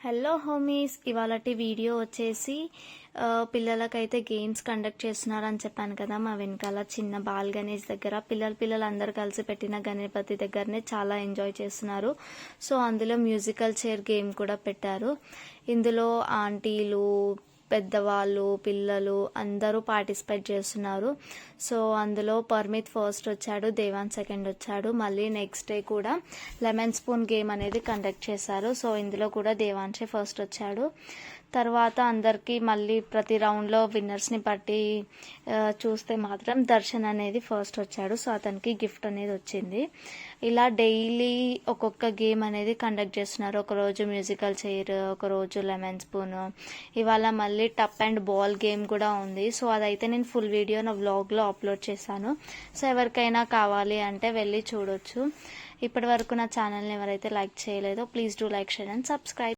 Hello హోమీస్, ఇవాళటి video వచ్చేసి పిల్లలకైతే games conduct చేస్తున్నారని చెప్పాను కదా. మా వెనకాల చిన్న బాల్ గణేష్ దగ్గర పిల్లలు అందరు కలిసి పెట్టిన గణపతి దగ్గరనే చాలా ఎంజాయ్ చేస్తున్నారు. సో అందులో మ్యూజికల్ చైర్ గేమ్ కూడా పెట్టారు. ఇందులో ఆంటీలు, పెద్దవాళ్ళు, పిల్లలు అందరూ పార్టిసిపేట్ చేస్తున్నారు. సో అందులో పర్మిత్ ఫస్ట్ వచ్చాడు, దేవాన్ సెకండ్ వచ్చాడు. మళ్ళీ నెక్స్ట్ డే కూడా లెమన్ స్పూన్ గేమ్ అనేది కండక్ట్ చేశారు. సో ఇందులో కూడా దేవాన్షే ఫస్ట్ వచ్చాడు. తర్వాత అందరికీ మళ్ళీ ప్రతి రౌండ్లో విన్నర్స్ని బట్టి చూస్తే మాత్రం దర్శన్ అనేది ఫస్ట్ వచ్చాడు. సో అతనికి గిఫ్ట్ అనేది వచ్చింది. ఇలా డైలీ ఒక్కొక్క గేమ్ అనేది కండక్ట్ చేస్తున్నారు. ఒకరోజు మ్యూజికల్ చైర్, ఒకరోజు లెమన్ స్పూన్, ఇవాళ మళ్ళీ టప్ అండ్ బాల్ గేమ్ కూడా ఉంది. సో అదైతే నేను ఫుల్ వీడియో నా వ్లాగ్లో అప్లోడ్ చేశాను. సో ఎవరికైనా కావాలి అంటే వెళ్ళి చూడొచ్చు. ఇప్పటి వరకు నా ఛానల్ని ఎవరైతే లైక్ చేయలేదో please do like, share and subscribe.